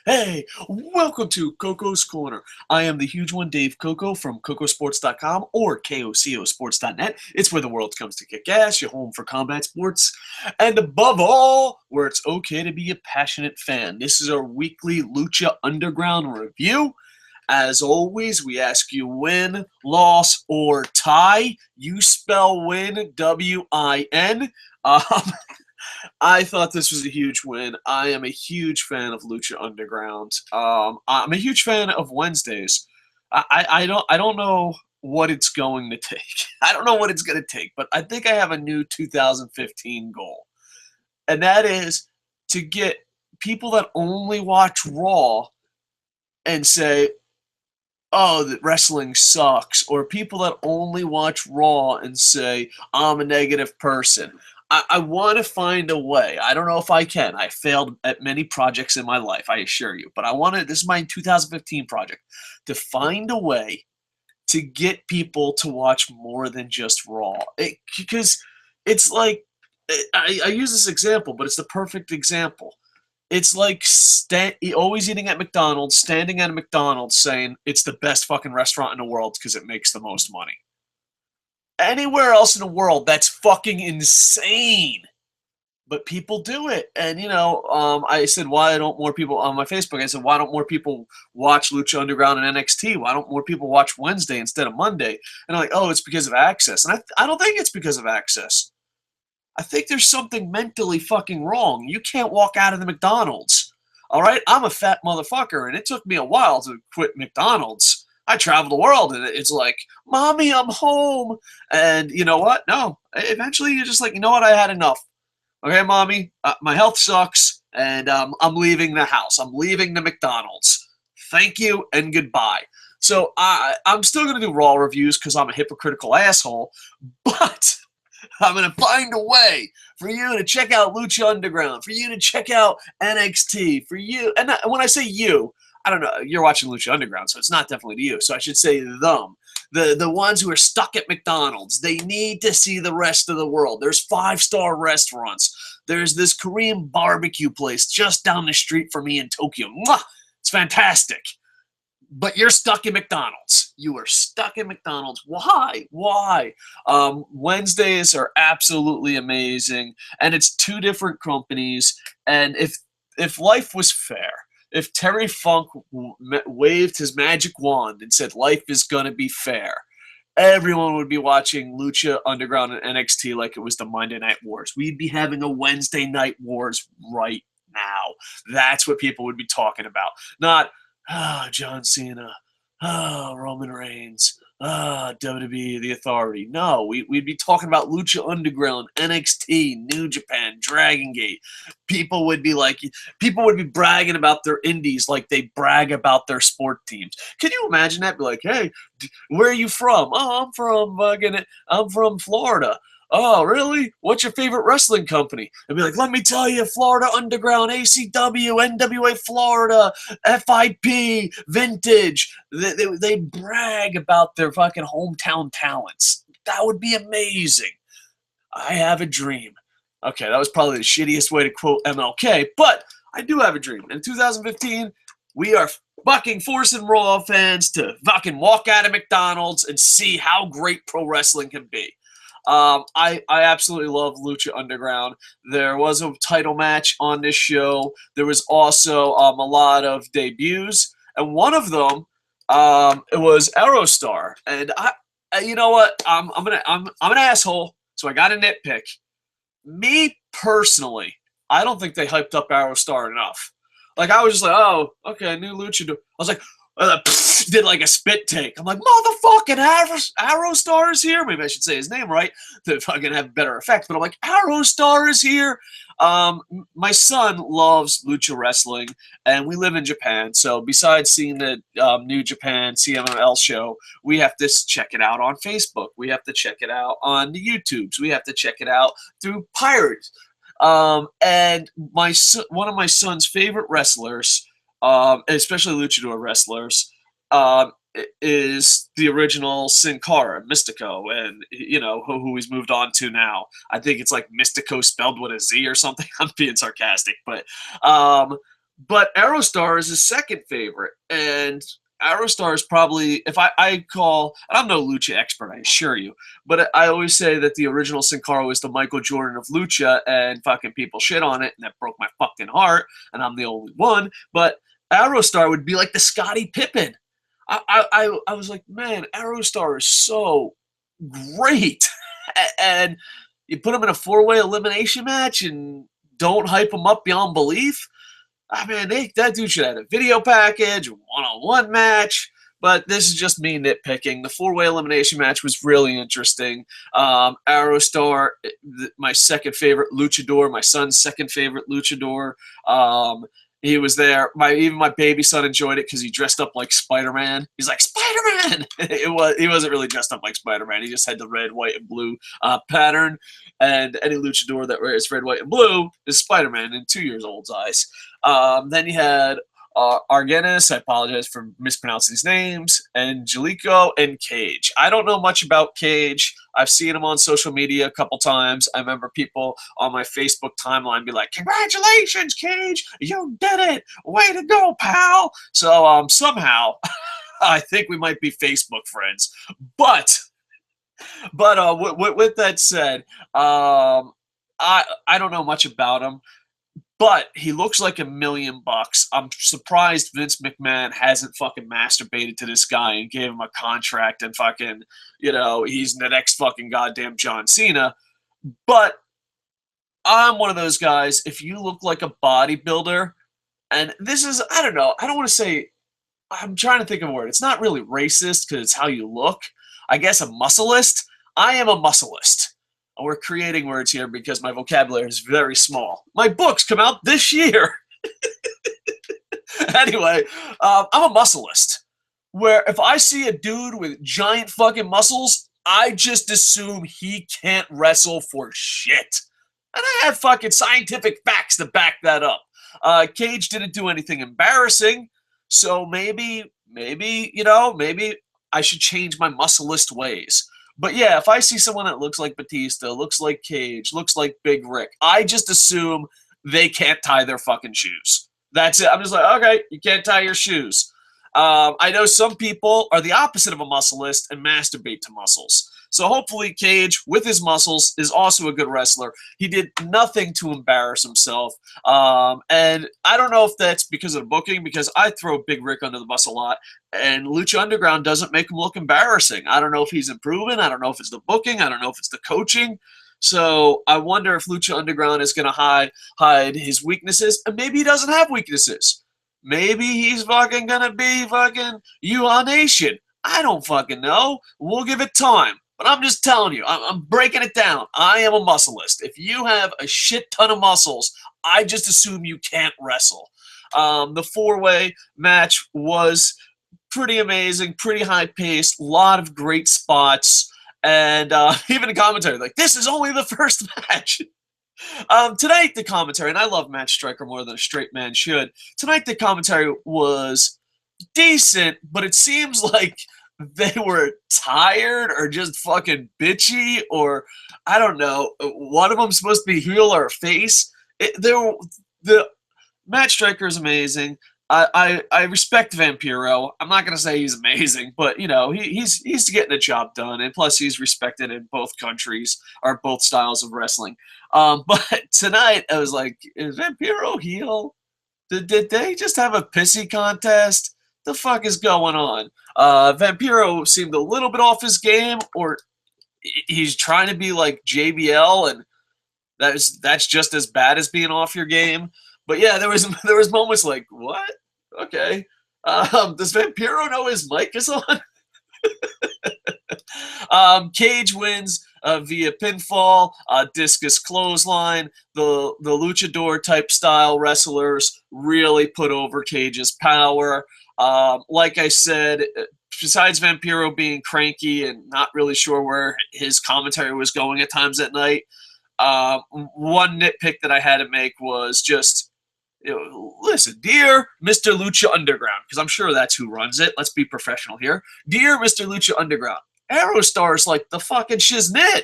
Hey, welcome to Koco's Corner. I am the huge one, Dave Koco from Kocosports.com or KOCOsports.net. It's where the world comes to kick ass, your home for combat sports, and above all, where it's okay to be a passionate fan. This is our weekly Lucha Underground review. As always, we ask you win, loss, or tie. You spell win, W-I-N. I thought this was a huge win. I am a huge fan of Lucha Underground. I'm a huge fan of Wednesdays. I don't know what it's going to take. I don't know what it's going to take, but I think I have a new 2015 goal, and that is to get people that only watch Raw and say, "Oh, that wrestling sucks," or people that only watch Raw and say, "I'm a negative person." I want to find a way. I don't know if I can. I failed at many projects in my life, I assure you. But I want to, this is my 2015 project, to find a way to get people to watch more than just Raw. Because it's like, I use this example, but it's the perfect example. It's like always eating at McDonald's, standing at a McDonald's saying it's the best fucking restaurant in the world because it makes the most money. Anywhere else in the world, that's fucking insane. But people do it. And, I said, why don't more people on my Facebook? I said, why don't more people watch Lucha Underground and NXT? Why don't more people watch Wednesday instead of Monday? And I'm like, oh, it's because of access. And I don't think it's because of access. I think there's something mentally fucking wrong. You can't walk out of the McDonald's. All right? I'm a fat motherfucker, and it took me a while to quit McDonald's. I travel the world, and it's like, Mommy, I'm home. And you know what? No. Eventually, you're just like, you know what? I had enough. Okay, Mommy, my health sucks, and I'm leaving the house. I'm leaving the McDonald's. Thank you, and goodbye. So I'm still going to do Raw reviews because I'm a hypocritical asshole, but I'm going to find a way for you to check out Lucha Underground, for you to check out NXT, for you. And when I say you, I don't know, you're watching Lucha Underground, so it's not definitely to you. So I should say them. The ones who are stuck at McDonald's. They need to see the rest of the world. There's 5-star restaurants. There's this Korean barbecue place just down the street from me in Tokyo. Mwah! It's fantastic. But you're stuck in McDonald's. You are stuck in McDonald's. Why? Why? Wednesdays are absolutely amazing, and it's two different companies. And if life was fair, if Terry Funk waved his magic wand and said life is gonna be fair, everyone would be watching Lucha Underground and NXT like it was the Monday Night Wars. We'd be having a Wednesday Night Wars right now. That's what people would be talking about. Not, John Cena, Roman Reigns, WWE, The Authority. No, we'd be talking about Lucha Underground, NXT, New Japan, Dragon Gate. People would be bragging about their indies like they brag about their sport teams. Can you imagine that? Be like, hey, where are you from? Oh, I'm from Florida. Oh, really? What's your favorite wrestling company? And be like, let me tell you, Florida Underground, ACW, NWA Florida, FIP, Vintage. They brag about their fucking hometown talents. That would be amazing. I have a dream. Okay, that was probably the shittiest way to quote MLK, but I do have a dream. In 2015, we are fucking forcing Raw fans to fucking walk out of McDonald's and see how great pro wrestling can be. I absolutely love Lucha Underground. There was a title match on this show. There was also a lot of debuts, and one of them it was Aerostar. And you know what? I'm an asshole, so I got a nitpick. Me personally, I don't think they hyped up Aerostar enough. Like, I was just like, oh, okay, new luchador. I was like, did like a spit take. I'm like, motherfucking Aerostar is here. Maybe I should say his name right to fucking have better effect. But I'm like, Aerostar is here. My son loves lucha wrestling, and we live in Japan. So besides seeing the New Japan CMLL show, we have to check it out on Facebook. We have to check it out on the YouTubes. We have to check it out through Pirates. And one of my son's favorite wrestlers, especially luchador wrestlers, is the original Sin Cara, Mystico, and who he's moved on to now. I think it's like Mystico spelled with a Z or something. I'm being sarcastic, but Aerostar is his second favorite, and Aerostar is probably, if I call, and I'm no Lucha expert, I assure you, but I always say that the original Sin Cara was the Michael Jordan of Lucha, and fucking people shit on it, and that broke my fucking heart, and I'm the only one. But Aerostar would be like the Scottie Pippen. I was like, man, Aerostar is so great, and you put him in a 4-way elimination match and don't hype him up beyond belief. I mean, that dude should have had a video package, a one-on-one match, but this is just me nitpicking. The 4-way elimination match was really interesting. Aerostar, my second favorite luchador, my son's second favorite luchador. He was there. Even my baby son enjoyed it because he dressed up like Spider-Man. He's like, Spider-Man! He wasn't really dressed up like Spider-Man. He just had the red, white, and blue pattern. And any luchador that wears red, white, and blue is Spider-Man in 2 years old's eyes. Then you had Argenis, I apologize for mispronouncing these names, Angelico, and Cage. I don't know much about Cage. I've seen him on social media a couple times. I remember people on my Facebook timeline be like, congratulations, Cage! You did it! Way to go, pal! So somehow, I think we might be Facebook friends. But with that said, I don't know much about him. But he looks like $1 million. I'm surprised Vince McMahon hasn't fucking masturbated to this guy and gave him a contract and fucking, he's the next fucking goddamn John Cena. But I'm one of those guys, if you look like a bodybuilder, and this is, I don't know, I don't want to say, I'm trying to think of a word. It's not really racist because it's how you look. I guess a muscleist. I am a muscleist. We're creating words here because my vocabulary is very small. My books come out this year. Anyway, I'm a muscleist. Where if I see a dude with giant fucking muscles, I just assume he can't wrestle for shit. And I have fucking scientific facts to back that up. Cage didn't do anything embarrassing, so maybe I should change my muscleist ways. But yeah, if I see someone that looks like Batista, looks like Cage, looks like Big Rick, I just assume they can't tie their fucking shoes. That's it. I'm just like, okay, you can't tie your shoes. I know some people are the opposite of a muscleist and masturbate to muscles. So hopefully Cage, with his muscles, is also a good wrestler. He did nothing to embarrass himself. And I don't know if that's because of the booking, because I throw Big Rick under the bus a lot, and Lucha Underground doesn't make him look embarrassing. I don't know if he's improving. I don't know if it's the booking. I don't know if it's the coaching. So I wonder if Lucha Underground is going to hide his weaknesses, and maybe he doesn't have weaknesses. Maybe he's fucking going to be fucking UA Nation. I don't fucking know. We'll give it time. But I'm just telling you, I'm breaking it down. I am a muscleist. If you have a shit ton of muscles, I just assume you can't wrestle. The 4-way match was pretty amazing, pretty high-paced, a lot of great spots, and even the commentary, like, this is only the first match. Tonight, the commentary, and I love Matt Striker more than a straight man should, tonight the commentary was decent, but it seems like they were tired or just fucking bitchy, or I don't know. One of them's supposed to be heel or face. The Matt Striker is amazing. I respect Vampiro. I'm not gonna say he's amazing, but he's getting the job done, and plus he's respected in both countries or both styles of wrestling. But tonight I was like, is Vampiro heel? Did they just have a pissy contest? The fuck is going on? Vampiro seemed a little bit off his game, or he's trying to be like JBL, and that's just as bad as being off your game. But yeah, there was moments like, what? Okay. Does Vampiro know his mic is on? Cage wins via pinfall, discus clothesline. The luchador type style wrestlers really put over Cage's power. Like I said, besides Vampiro being cranky and not really sure where his commentary was going at times at night, one nitpick that I had to make was just Listen, dear Mr. Lucha Underground, because I'm sure that's who runs it. Let's be professional here. Dear Mr. Lucha Underground, Aerostar is like the fucking shiznit.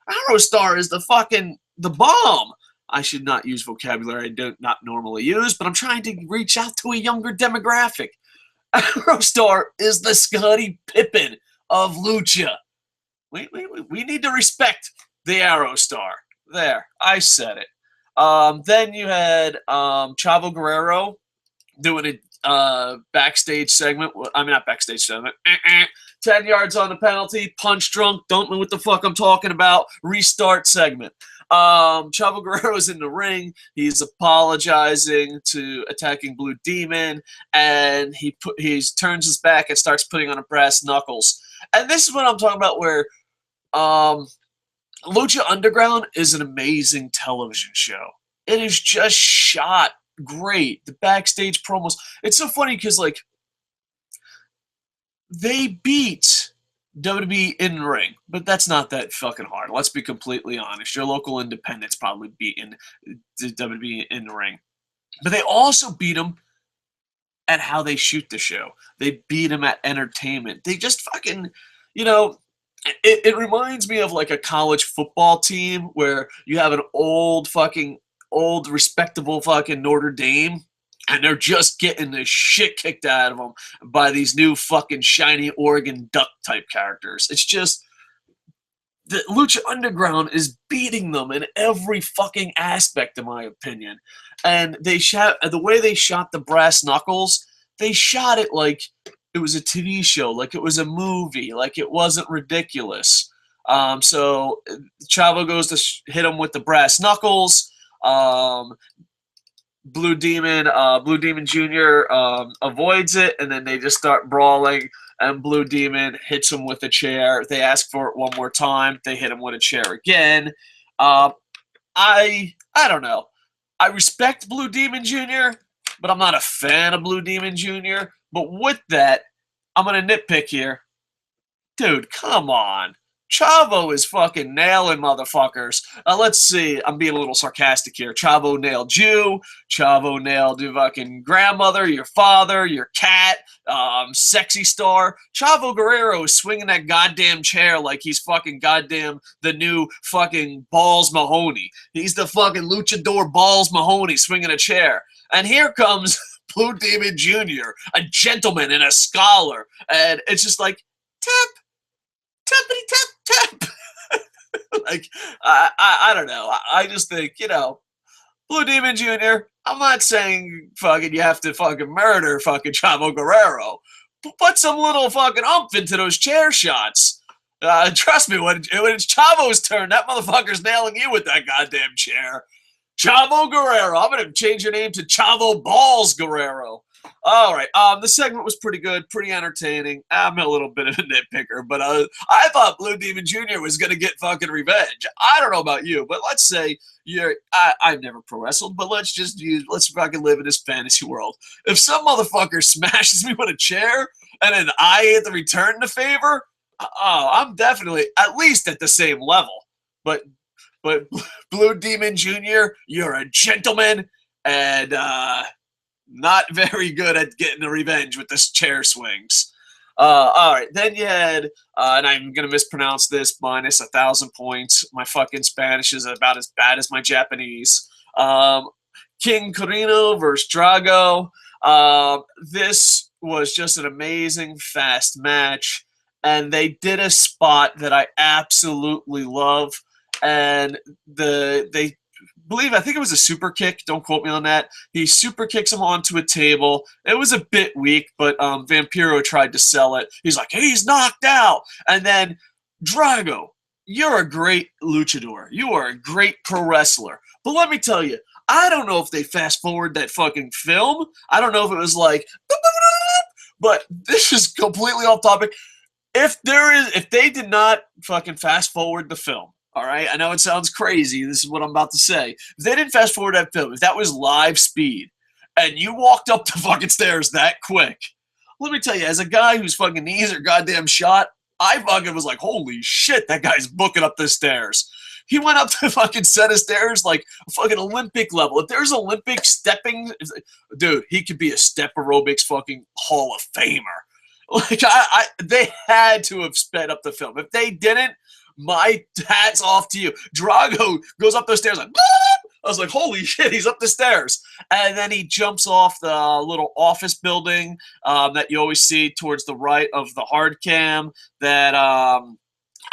Aerostar is the bomb. I should not use vocabulary I do not normally use, but I'm trying to reach out to a younger demographic. Aerostar is the Scottie Pippen of Lucha. We need to respect the Aerostar. There, I said it. Then you had Chavo Guerrero doing a backstage segment. I mean, not backstage segment. 10 yards on the penalty, punch drunk, don't know what the fuck I'm talking about, restart segment. Chavo Guerrero's in the ring. He's apologizing to attacking Blue Demon, and he turns his back and starts putting on a brass knuckles. And this is what I'm talking about, where Lucha Underground is an amazing television show. It is just shot great. The backstage promos. It's so funny because, like, they beat WWE in the ring, but that's not that fucking hard. Let's be completely honest. Your local independents probably beating the WWE in the ring. But they also beat them at how they shoot the show. They beat them at entertainment. They just fucking, it reminds me of like a college football team where you have an old respectable fucking Notre Dame, and they're just getting the shit kicked out of them by these new fucking shiny Oregon Duck type characters. It's just the Lucha Underground is beating them in every fucking aspect, in my opinion. And the way they shot the brass knuckles, they shot it like it was a TV show, like it was a movie, like it wasn't ridiculous. So Chavo goes to hit him with the brass knuckles. Blue Demon Jr. Avoids it, and then they just start brawling, and Blue Demon hits him with a chair. They ask for it one more time. They hit him with a chair again. I don't know. I respect Blue Demon Jr., but I'm not a fan of Blue Demon Jr. But with that, I'm going to nitpick here. Dude, come on. Chavo is fucking nailing motherfuckers. Let's see. I'm being a little sarcastic here. Chavo nailed you. Chavo nailed your fucking grandmother, your father, your cat, Sexy Star. Chavo Guerrero is swinging that goddamn chair like he's fucking goddamn the new fucking Balls Mahoney. He's the fucking luchador Balls Mahoney swinging a chair. And here comes Blue Demon Jr., a gentleman and a scholar. And it's just like, tap, tappity tap tap. Like, I don't know. I just think, Blue Demon Jr., I'm not saying fucking you have to fucking murder fucking Chavo Guerrero. Put some little fucking umph into those chair shots. Trust me, when it's Chavo's turn, that motherfucker's nailing you with that goddamn chair. Chavo Guerrero. I'm going to change your name to Chavo Balls Guerrero. All right. The segment was pretty good, pretty entertaining. I'm a little bit of a nitpicker, but I thought Blue Demon Jr. was going to get fucking revenge. I don't know about you, but let's say I've never pro wrestled, but let's fucking live in this fantasy world. If some motherfucker smashes me with a chair and then I get to return the favor, I'm definitely at least at the same level. But Blue Demon Jr., you're a gentleman and not very good at getting the revenge with this chair swings. All right, then you had, and I'm going to mispronounce this, minus 1,000 points. My fucking Spanish is about as bad as my Japanese. King Corino versus Drago. This was just an amazing, fast match, and they did a spot that I absolutely love. And I think it was a super kick. Don't quote me on that. He super kicks him onto a table. It was a bit weak, but Vampiro tried to sell it. He's like, he's knocked out. And then Drago, you're a great luchador. You are a great pro wrestler. But let me tell you, I don't know if they fast forward that fucking film. I don't know if it was like, but this is completely off topic. If they did not fucking fast forward the film, all right, I know it sounds crazy. This is what I'm about to say. If they didn't fast forward that film, if that was live speed, and you walked up the fucking stairs that quick, let me tell you, as a guy whose fucking knees are goddamn shot, I fucking was like, holy shit, that guy's booking up the stairs. He went up the fucking set of stairs like fucking Olympic level. If there's Olympic stepping, dude, he could be a step aerobics fucking Hall of Famer. Like, they had to have sped up the film. If they didn't, my hat's off to you. Drago goes up those stairs like, I was like, holy shit, he's up the stairs. And then he jumps off the little office building that you always see towards the right of the hard cam that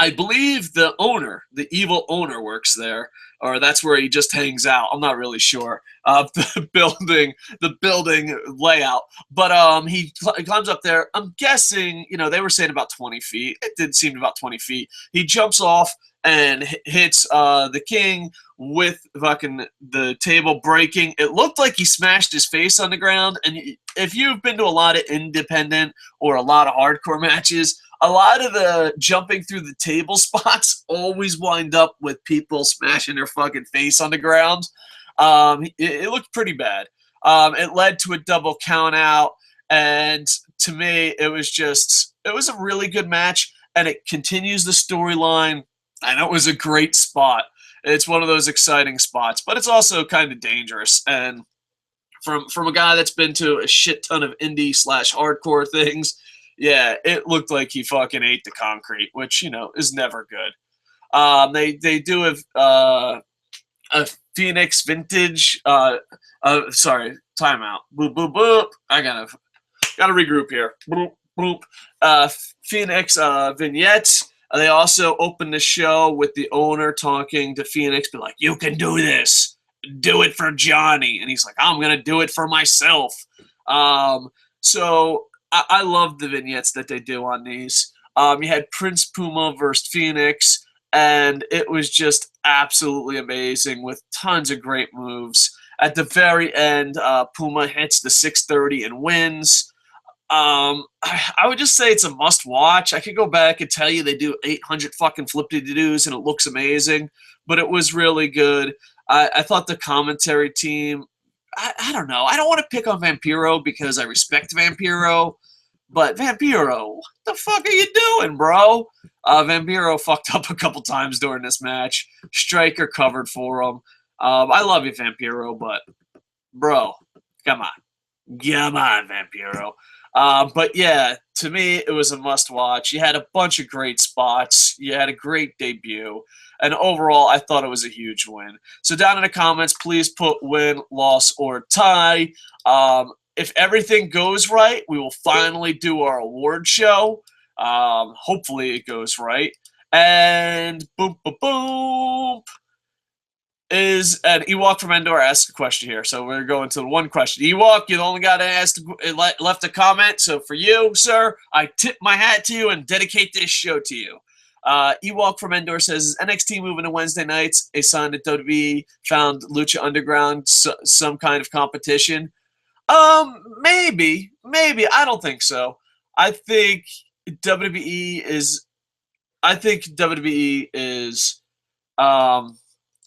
I believe the owner, the evil owner, works there, or that's where he just hangs out. I'm not really sure. The building layout, but he climbs up there. I'm guessing, they were saying about 20 feet. It did seem about 20 feet. He jumps off and hits the king with fucking the table breaking. It looked like he smashed his face on the ground. And if you've been to a lot of independent or a lot of hardcore matches, a lot of the jumping through the table spots always wind up with people smashing their fucking face on the ground. It looked pretty bad. It led to a double count out, and to me, it was a really good match, and it continues the storyline, and it was a great spot. It's one of those exciting spots, but it's also kind of dangerous, and from a guy that's been to a shit ton of indie/hardcore things, yeah, it looked like he fucking ate the concrete, which, is never good. They do have a Phoenix vintage. Sorry, timeout. Boop boop boop. I gotta regroup here. Boop boop. Phoenix vignette. They also opened the show with the owner talking to Phoenix, be like, "You can do this. Do it for Johnny," and he's like, "I'm gonna do it for myself." So I love the vignettes that they do on these. You had Prince Puma versus Phoenix, and it was just absolutely amazing with tons of great moves. At the very end, Puma hits the 630 and wins. I would just say it's a must-watch. I could go back and tell you they do 800 fucking flip-de-doos, and it looks amazing, but it was really good. I thought the commentary team, I don't know. I don't want to pick on Vampiro because I respect Vampiro, but Vampiro, what the fuck are you doing, bro? Vampiro fucked up a couple times during this match. Striker covered for him. I love you, Vampiro, but bro, come on. Come on, Vampiro. But yeah, to me, it was a must-watch. You had a bunch of great spots. You had a great debut. And overall, I thought it was a huge win. So down in the comments, please put win, loss, or tie. If everything goes right, we will finally do our award show. Hopefully it goes right. And boom, boom, boom. Is an Ewok from Endor asked a question here. So we're going to the one question. Ewok, you only got to ask, left a comment. So for you, sir, I tip my hat to you and dedicate this show to you. Ewok from Endor says, is NXT moving to Wednesday nights a sign that WWE found Lucha Underground some kind of competition? Maybe. I don't think so. I think WWE is.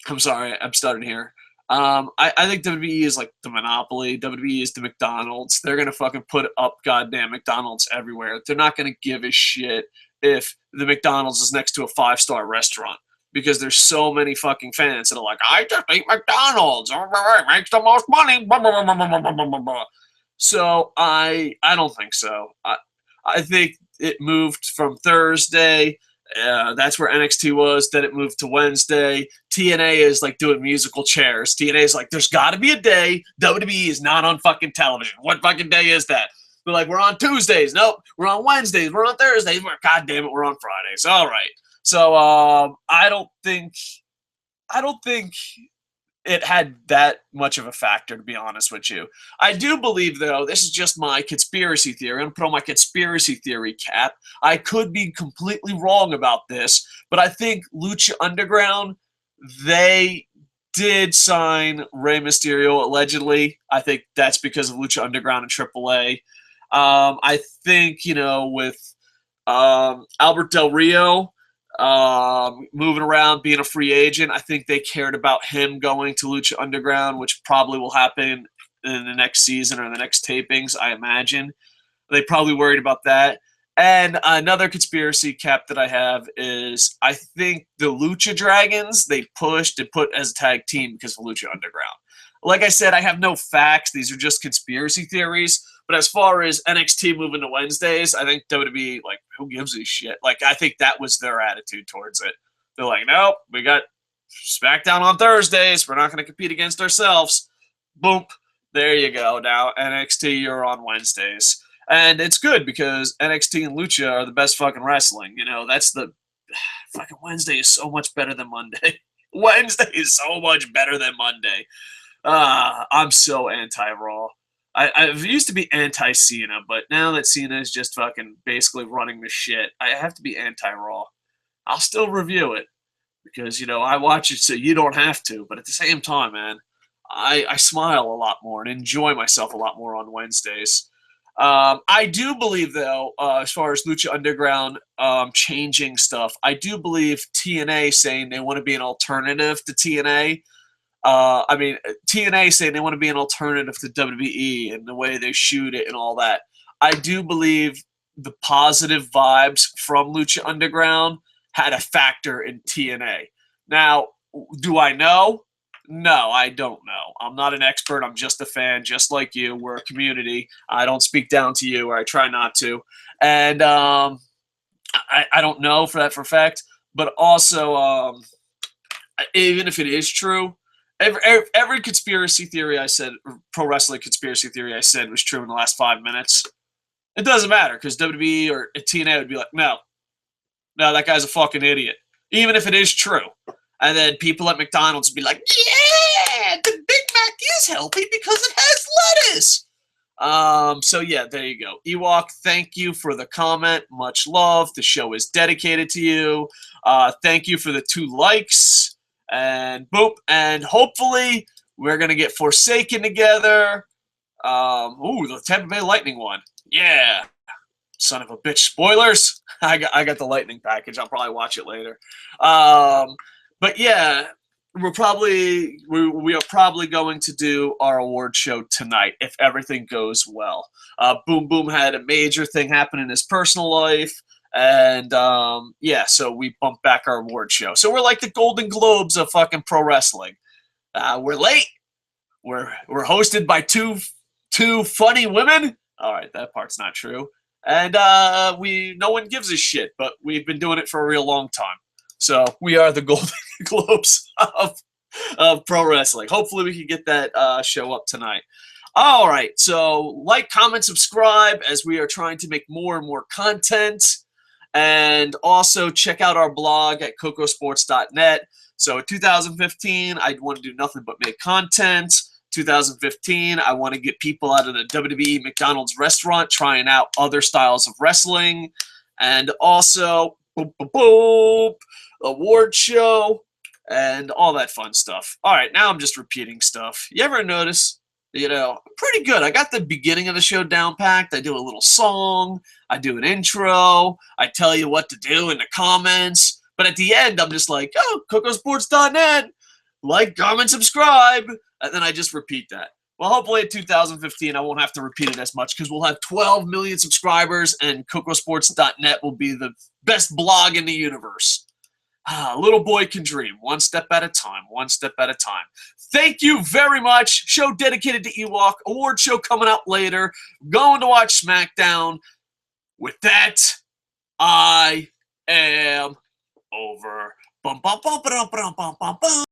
I'm sorry, I'm starting here. I think WWE is like the monopoly. WWE is the McDonald's. They're gonna fucking put up goddamn McDonald's everywhere. They're not gonna give a shit if the McDonald's is next to a 5-star restaurant, because there's so many fucking fans that are like, I just eat McDonald's. It makes the most money. So I don't think so. I think it moved from Thursday. That's where NXT was. Then it moved to Wednesday. TNA is like doing musical chairs. TNA is like, there's got to be a day WWE is not on fucking television. What fucking day is that? They're like, we're on Tuesdays. Nope. We're on Wednesdays. We're on Thursdays. God damn it, we're on Fridays. All right. So I don't think it had that much of a factor, to be honest with you. I do believe, though, this is just my conspiracy theory. I'm going to put on my conspiracy theory cap. I could be completely wrong about this, but I think Lucha Underground, they did sign Rey Mysterio, allegedly. I think that's because of Lucha Underground and AAA. I think, with Albert Del Rio, moving around, being a free agent, I think they cared about him going to Lucha Underground, which probably will happen in the next season or the next tapings, I imagine. They probably worried about that. And another conspiracy cap that I have is I think the Lucha Dragons, they pushed and put as a tag team because of Lucha Underground. Like I said, I have no facts. These are just conspiracy theories. But as far as NXT moving to Wednesdays, I think WWE, like, who gives a shit? Like, I think that was their attitude towards it. They're like, nope, we got SmackDown on Thursdays. We're not going to compete against ourselves. Boom. There you go. Now, NXT, you're on Wednesdays. And it's good because NXT and Lucha are the best fucking wrestling. You know, that's the fucking Wednesday is so much better than Monday. Wednesday is so much better than Monday. I'm so anti-Raw. I used to be anti-Cena, but now that Cena is just fucking basically running the shit, I have to be anti-Raw. I'll still review it because, you know, I watch it so you don't have to. But at the same time, man, I smile a lot more and enjoy myself a lot more on Wednesdays. I do believe, though, as far as Lucha Underground changing stuff, I do believe TNA saying they want to be an alternative to TNA. TNA saying they want to be an alternative to WWE and the way they shoot it and all that. I do believe the positive vibes from Lucha Underground had a factor in TNA. Now, do I know? No, I don't know. I'm not an expert. I'm just a fan, just like you. We're a community. I don't speak down to you, or I try not to. And I don't know for that for a fact. But also, even if it is true, every conspiracy theory I said, pro wrestling conspiracy theory I said was true in the last 5 minutes. It doesn't matter because WWE or TNA would be like, no, that guy's a fucking idiot. Even if it is true. And then people at McDonald's would be like, yeah, the Big Mac is healthy because it has lettuce. So yeah, there you go. Ewok, thank you for the comment. Much love. The show is dedicated to you. Thank you for the 2 likes. And boop. And hopefully we're going to get Forsaken together. The Tampa Bay Lightning one. Yeah. Son of a bitch. Spoilers. I got the Lightning package. I'll probably watch it later. But yeah, we are probably going to do our award show tonight if everything goes well. Boom Boom had a major thing happen in his personal life, and so we bumped back our award show. So we're like the Golden Globes of fucking pro wrestling. We're late. We're hosted by two funny women. All right, that part's not true. And no one gives a shit, but we've been doing it for a real long time. So we are the Golden Globes of pro wrestling. Hopefully we can get that show up tonight. All right, so like, comment, subscribe as we are trying to make more and more content. And also check out our blog at Kocosports.net. So 2015, I want to do nothing but make content. 2015, I want to get people out of the WWE McDonald's restaurant trying out other styles of wrestling. And also, boop, boop, boop, award show and all that fun stuff. All right, now I'm just repeating stuff. You ever notice, pretty good. I got the beginning of the show down packed. I do a little song. I do an intro. I tell you what to do in the comments. But at the end, I'm just like, Kocosports.net. Like, comment, subscribe. And then I just repeat that. Well, hopefully in 2015, I won't have to repeat it as much because we'll have 12 million subscribers and Kocosports.net will be the best blog in the universe. Little boy can dream. One step at a time. One step at a time. Thank you very much. Show dedicated to Ewok. Award show coming out later. Going to watch SmackDown. With that, I am over. Bum, bum, bum, bum, bum, bum, bum, bum.